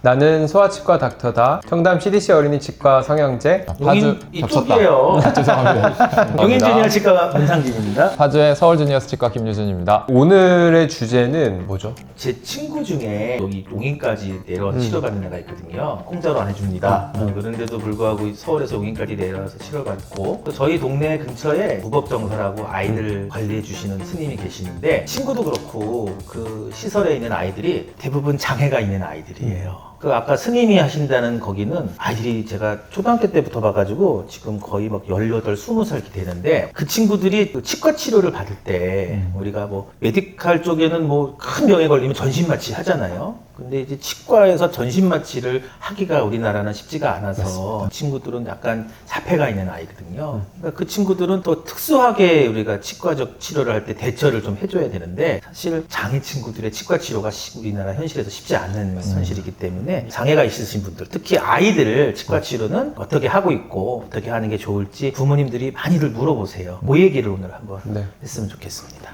나는 소아치과 닥터다. 청담 CDC 어린이치과 성형재. 용인 이쪽이에요. 죄송합니다. 용인 주니어 치과 문상진입니다. 파주의 서울주니어스 치과 김유준입니다. 오늘의 주제는 뭐죠? 제 친구 중에 여기 용인까지 내려와서 치료받는 애가 있거든요. 공짜로 안 해줍니다. 그런데도 불구하고 서울에서 용인까지 내려와서 치료받고 또 저희 동네 근처에 부법정서라고 아이들 관리해 주시는 스님이 계시는데 친구도 그렇고 그 시설에 있는 아이들이 대부분 장애가 있는 아이들이에요. 그 아까 스님이 하신다는 거기는 아이들이 제가 초등학교 때부터 봐가지고 지금 거의 막 18, 20살 이렇게 되는데 그 친구들이 그 치과 치료를 받을 때 우리가 뭐 메디칼 쪽에는 뭐 큰 병에 걸리면 전신마취 하잖아요. 근데 이제 치과에서 전신마취를 하기가 우리나라는 쉽지가 않아서 친구들은 약간 자폐가 있는 아이거든요. 그러니까 그 친구들은 또 특수하게 우리가 치과적 치료를 할 때 대처를 좀 해줘야 되는데 사실 장애 친구들의 치과 치료가 우리나라 현실에서 쉽지 않은 현실이기 때문에 장애가 있으신 분들, 특히 아이들 치과 치료는 어떻게 하고 있고 어떻게 하는 게 좋을지 부모님들이 많이들 물어보세요. 그 얘기를 오늘 한번 했으면 좋겠습니다.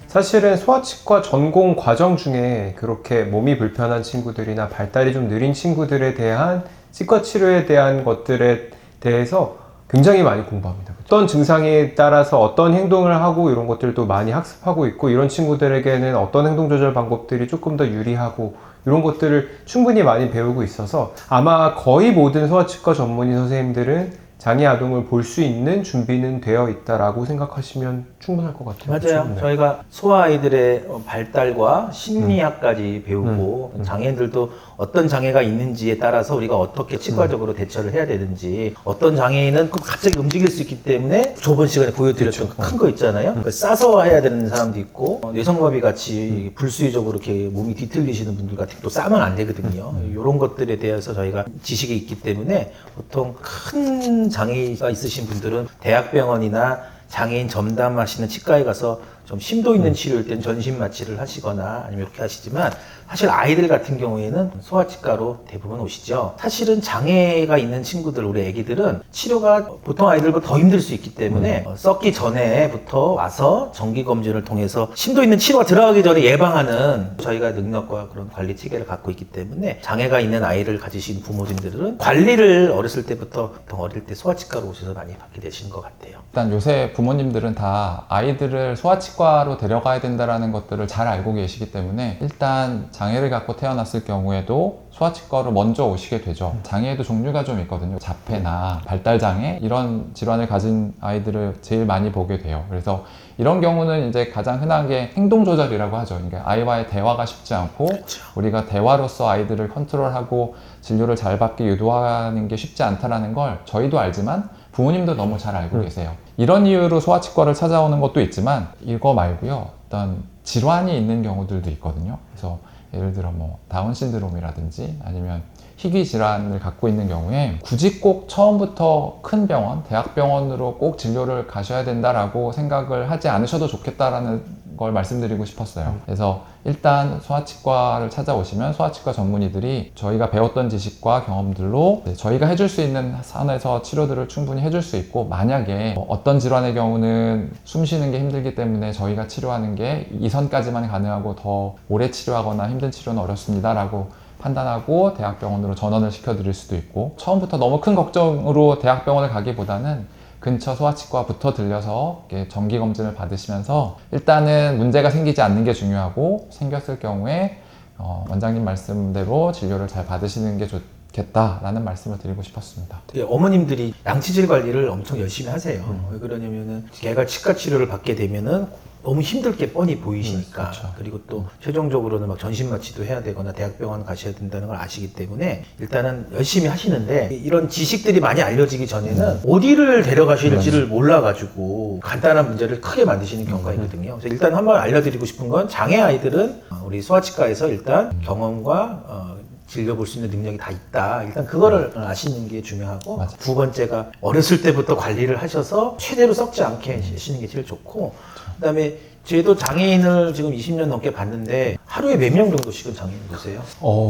사실은 소아치과 전공 과정 중에 그렇게 몸이 불편한 친구들이나 발달이 좀 느린 친구들에 대한 치과 치료에 대한 것들에 대해서 굉장히 많이 공부합니다. 어떤 증상에 따라서 어떤 행동을 하고 이런 것들도 많이 학습하고 있고, 이런 친구들에게는 어떤 행동 조절 방법들이 조금 더 유리하고 이런 것들을 충분히 많이 배우고 있어서 아마 거의 모든 소아치과 전문의 선생님들은 장애 아동을 볼 수 있는 준비는 되어 있다라고 생각하시면 충분할 것 같아요. 맞아요. 충분해요. 저희가 소아 아이들의 발달과 심리학까지 배우고 장애인들도 어떤 장애가 있는지에 따라서 우리가 어떻게 치과적으로 대처를 해야 되는지, 어떤 장애인은 갑자기 움직일 수 있기 때문에 저번 시간에 보여드렸던 큰 거 있잖아요. 싸서 해야 되는 사람도 있고 뇌성마비 같이 불수의적으로 이렇게 몸이 뒤틀리시는 분들 같은 또 싸면 안 되거든요. 이런 것들에 대해서 저희가 지식이 있기 때문에 보통 큰 장애가 있으신 분들은 대학병원이나 장애인 전담하시는 치과에 가서 좀 심도 있는 치료일 땐 전신 마취를 하시거나 아니면 이렇게 하시지만, 사실 아이들 같은 경우에는 소아치과로 대부분 오시죠. 사실은 장애가 있는 친구들, 우리 애기들은 치료가 보통 아이들보다 더 힘들 수 있기 때문에 썩기 전에부터 와서 정기검진을 통해서 심도 있는 치료가 들어가기 전에 예방하는 저희가 능력과 그런 관리 체계를 갖고 있기 때문에 장애가 있는 아이를 가지신 부모님들은 관리를 어렸을 때부터 보통 어릴 때 소아치과로 오셔서 많이 받게 되시는 것 같아요. 일단 요새 부모님들은 다 아이들을 소아치과로 데려가야 된다는 것들을 잘 알고 계시기 때문에 일단 장애를 갖고 태어났을 경우에도 소아치과로 먼저 오시게 되죠. 장애에도 종류가 좀 있거든요. 자폐나 발달장애 이런 질환을 가진 아이들을 제일 많이 보게 돼요. 그래서 이런 경우는 이제 가장 흔한 게 행동조절이라고 하죠. 그러니까 아이와의 대화가 쉽지 않고 우리가 대화로서 아이들을 컨트롤하고 진료를 잘 받게 유도하는 게 쉽지 않다는 걸 저희도 알지만 부모님도 너무 잘 알고 계세요. 이런 이유로 소아치과를 찾아오는 것도 있지만 이거 말고요, 어떤 질환이 있는 경우들도 있거든요. 그래서 예를 들어 뭐 다운 신드롬이라든지 아니면 희귀 질환을 갖고 있는 경우에 굳이 꼭 처음부터 큰 병원, 대학병원으로 꼭 진료를 가셔야 된다라고 생각을 하지 않으셔도 좋겠다라는 걸 말씀드리고 싶었어요. 그래서 일단 소아치과를 찾아오시면 소아치과 전문의들이 저희가 배웠던 지식과 경험들로 저희가 해줄 수 있는 선에서 치료들을 충분히 해줄 수 있고, 만약에 어떤 질환의 경우는 숨 쉬는 게 힘들기 때문에 저희가 치료하는 게 이 선까지만 가능하고 더 오래 치료하거나 힘든 치료는 어렵습니다 라고 판단하고 대학병원으로 전원을 시켜드릴 수도 있고, 처음부터 너무 큰 걱정으로 대학병원을 가기보다는 근처 소아치과부터 들려서 정기검진을 받으시면서 일단은 문제가 생기지 않는 게 중요하고, 생겼을 경우에 원장님 말씀대로 진료를 잘 받으시는 게 좋겠다라는 말씀을 드리고 싶었습니다. 어머님들이 양치질 관리를 엄청 열심히 하세요. 왜 그러냐면은 걔가 치과 치료를 받게 되면은 너무 힘들게 뻔히 보이시니까. 그렇죠. 그리고 또 최종적으로는 막 전신 마취도 해야 되거나 대학병원 가셔야 된다는 걸 아시기 때문에 일단은 열심히 하시는데, 이런 지식들이 많이 알려지기 전에는 어디를 데려가실지를 몰라가지고 간단한 문제를 크게 만드시는 경우가 있거든요. 그래서 일단 한번 알려드리고 싶은 건, 장애 아이들은 우리 소아치과에서 일단 경험과 진료 볼 수 있는 능력이 다 있다. 일단 그거를 아시는 게 중요하고, 맞아. 두 번째가 어렸을 때부터 관리를 하셔서 최대로 썩지 않게 하시는 게 제일 좋고, 그다음에 저도 장애인을 지금 20년 넘게 봤는데 하루에 몇 명 정도씩은 장애인 보세요?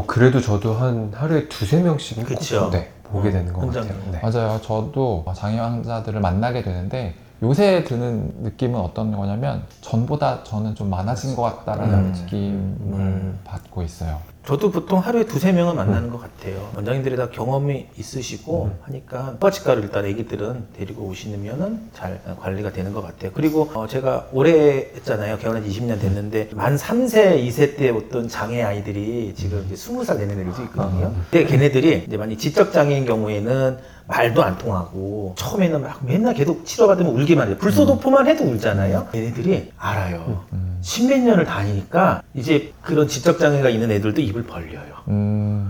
그래도 저도 한 하루에 2~3명씩은 그쵸. 보게 되는 것 현장에. 같아요. 네. 맞아요. 저도 장애 환자들을 만나게 되는데 요새 드는 느낌은 어떤 거냐면 전보다 저는 좀 많아진 것 같다라는 느낌을 받고 있어요. 저도 보통 하루에 2-3명은 만나는 것 같아요. 원장님들이 다 경험이 있으시고 하니까 소아치과를 일단 애기들은 데리고 오시면은 잘 관리가 되는 것 같아요. 그리고 제가 올해 했잖아요. 결혼한 지 20년 됐는데 만 3세, 2세 때 어떤 장애 아이들이 지금 이제 20살 되는 애들도 있거든요. 근데 걔네들이 이제 만약 지적 장애인 경우에는 말도 안 통하고 처음에는 막 맨날 계속 치료받으면 울기만 해요. 불소도포만 해도 울잖아요. 얘네들이 알아요. 10몇 년을 다니니까 이제 그런 지적장애가 있는 애들도 입을 벌려요.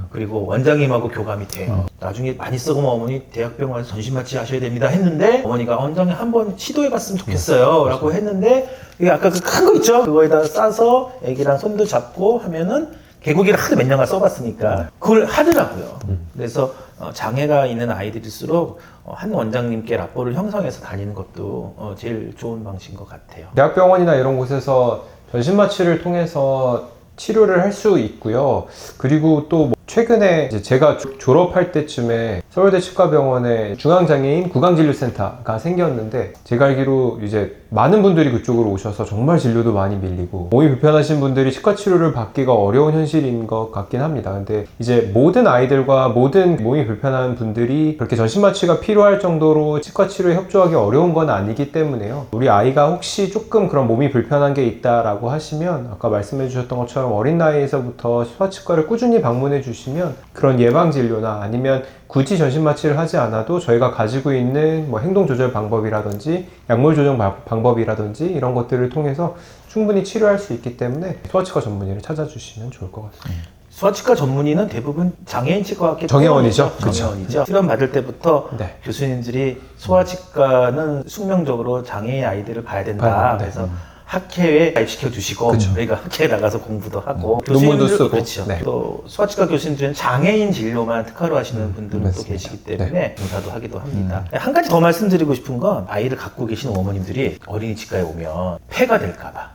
그리고 원장님하고 교감이 돼요. 나중에 많이 썩으면 어머니 대학병원 가서 전신마취 하셔야 됩니다 했는데 어머니가 원장님 한번 시도해봤으면 좋겠어요 라고 했는데 이게 아까 그 큰 거 있죠? 그거에다 싸서 애기랑 손도 잡고 하면은 개구기를 하도 몇 년간 써봤으니까 그걸 하더라고요. 그래서 장애가 있는 아이들일수록 한 원장님께 라포를 형성해서 다니는 것도 제일 좋은 방식인 것 같아요. 대학병원이나 이런 곳에서 전신마취를 통해서 치료를 할 수 있고요. 그리고 또뭐 최근에 이제 제가 졸업할 때쯤에 서울대 치과병원에 중앙장애인 구강진료센터가 생겼는데 제가 알기로 이제 많은 분들이 그쪽으로 오셔서 정말 진료도 많이 밀리고 몸이 불편하신 분들이 치과 치료를 받기가 어려운 현실인 것 같긴 합니다. 근데 이제 모든 아이들과 모든 몸이 불편한 분들이 그렇게 전신마취가 필요할 정도로 치과 치료에 협조하기 어려운 건 아니기 때문에요. 우리 아이가 혹시 조금 그런 몸이 불편한 게 있다라고 하시면 아까 말씀해 주셨던 것처럼 어린 나이에서부터 소아치과를 꾸준히 방문해 주시면 그런 예방 진료나 아니면 굳이 전신마취를 하지 않아도 저희가 가지고 있는 뭐 행동 조절 방법이라든지 약물 조정 방법이라든지 이런 것들을 통해서 충분히 치료할 수 있기 때문에 소아치과 전문의를 찾아주시면 좋을 것 같습니다. 소아치과 전문의는 대부분 장애인 치과학회 정회원이죠. 정회원이죠. 실험 받을 때부터 네. 교수님들이 소아치과는 숙명적으로 장애인 아이들을 봐야 된다. 네. 그래서 학회에 가입시켜 주시고 그쵸. 저희가 학회에 나가서 공부도 하고 논문도 쓰고. 그렇죠. 네. 또 소아치과 교수님들은 장애인 진료만 특화로 하시는 분들도 또 맞습니다. 계시기 때문에 봉사도 하기도 합니다. 한 가지 더 말씀드리고 싶은 건 아이를 갖고 계시는 어머님들이 어린이 치과에 오면 폐가 될까봐.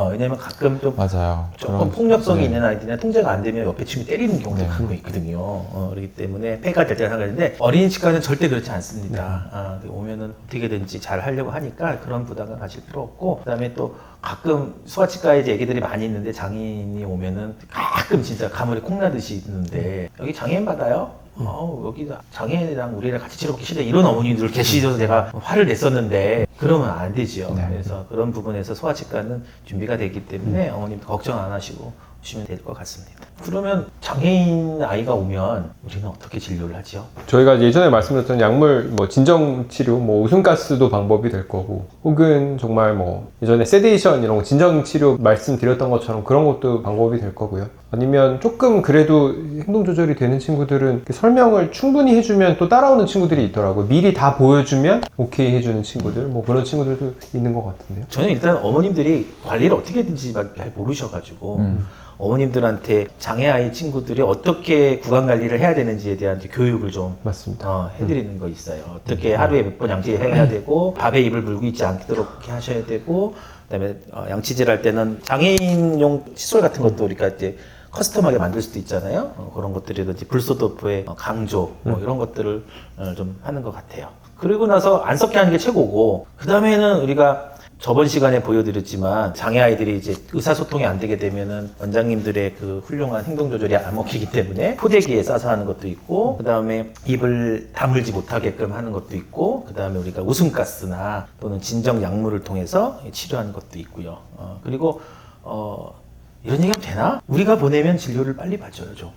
왜냐면 가끔 좀 맞아요. 조금 그런- 폭력성이 네. 있는 아이들이나 통제가 안 되면 옆에 친구 때리는 경우도 네. 간혹 있거든요. 그렇기 때문에 폐가 될 때가 상관인데 어린이 치과는 절대 그렇지 않습니다. 오면은 어떻게든지 잘 하려고 하니까 그런 부담감 가실 필요 없고 그다음에 또 가끔 소아치과에 이제 애기들이 많이 있는데 장애인이 오면은 가끔 진짜 가물이 콩나듯이 있는데 여기 장애인 받아요? 여기 장애인이랑 우리랑 같이 치료받기 싫다 이런 어머님들 계시셔서 제가 화를 냈었는데 그러면 안 되죠. 그래서 그런 부분에서 소아치과는 준비가 되기 때문에 어머님도 걱정 안 하시고 오시면 될 것 같습니다. 그러면 장애인 아이가 오면 우리는 어떻게 진료를 하죠? 저희가 예전에 말씀드렸던 약물, 뭐 진정치료, 뭐 웃음가스도 방법이 될 거고, 혹은 정말 뭐 예전에 세데이션 이런 거 진정치료 말씀드렸던 것처럼 그런 것도 방법이 될 거고요. 아니면 조금 그래도 행동 조절이 되는 친구들은 이렇게 설명을 충분히 해주면 또 따라오는 친구들이 있더라고요. 미리 다 보여주면 오케이 해주는 친구들, 뭐 그런 친구들도 있는 것 같은데요. 저는 일단 어머님들이 관리를 어떻게든지 잘 모르셔가지고 어머님들한테 장애아이 친구들이 어떻게 구강 관리를 해야 되는지에 대한 이제 교육을 좀 맞습니다. 해드리는 거 있어요. 어떻게 하루에 몇 번 양치해야 되고 밥에 입을 물고 있지 않도록 이렇게 하셔야 되고 그다음에 양치질 할 때는 장애인용 칫솔 같은 것도 우리가 이제 커스텀하게 만들 수도 있잖아요. 그런 것들이든지 불소도포의 강조 뭐 이런 것들을 좀 하는 것 같아요. 그리고 나서 안 썩게 하는 게 최고고 그 다음에는 우리가 저번 시간에 보여드렸지만 장애아이들이 이제 의사소통이 안 되게 되면은 원장님들의 그 훌륭한 행동 조절이 안 먹히기 때문에 포대기에 싸서 하는 것도 있고 그 다음에 입을 다물지 못하게끔 하는 것도 있고 그 다음에 우리가 웃음가스나 또는 진정 약물을 통해서 치료하는 것도 있고요. 그리고 이런 얘기하면 되나? 우리가 보내면 진료를 빨리 받줘요 좀.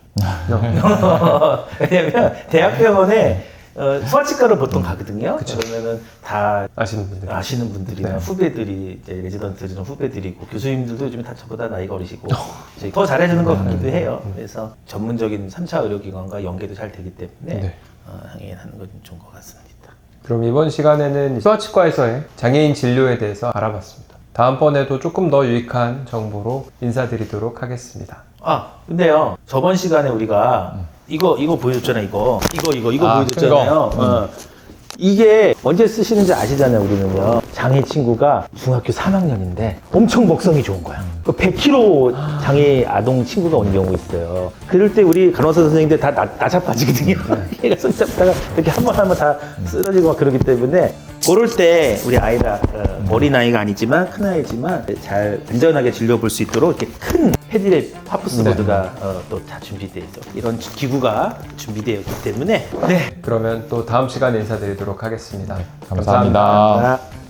왜냐면 대학병원에 소아치과를 보통 가거든요. 그러면은 다 아시는 분들이. 분들이나 후배들이 이제 레지던트들이나 후배들이고 교수님들도 요즘에 다 저보다 나이가 어리시고 이제 더 잘해주는 것 같기도 해요. 그래서 전문적인 3차 의료기관과 연계도 잘 되기 때문에 항의하는 건 좋은 것 같습니다. 그럼 이번 시간에는 소아치과에서의 장애인 진료에 대해서 알아봤습니다. 다음번에도 조금 더 유익한 정보로 인사드리도록 하겠습니다. 근데요 저번 시간에 우리가 이거 보여줬잖아요. 이거 보여줬잖아요. 이게 언제 쓰시는지 아시잖아요. 우리는요 장애 친구가 중학교 3학년인데 엄청 먹성이 좋은 거야. 100kg 장애 아동 친구가 온 경우 있어요. 그럴 때 우리 간호사 선생님들 다 나자빠지거든요. 얘가 손 잡다가 이렇게 한 번 하면 다 쓰러지고 막 그러기 때문에 그럴 때 우리 아이가 어린 아이가 아니지만 큰 아이지만 잘 안전하게 진료볼 수 있도록 이렇게 큰 패디랩 파푸스보드가 또 다 준비되어 있어. 이런 기구가 준비되어 있기 때문에 그러면 또 다음 시간에 인사드리도록 하겠습니다. 감사합니다. 감사합니다.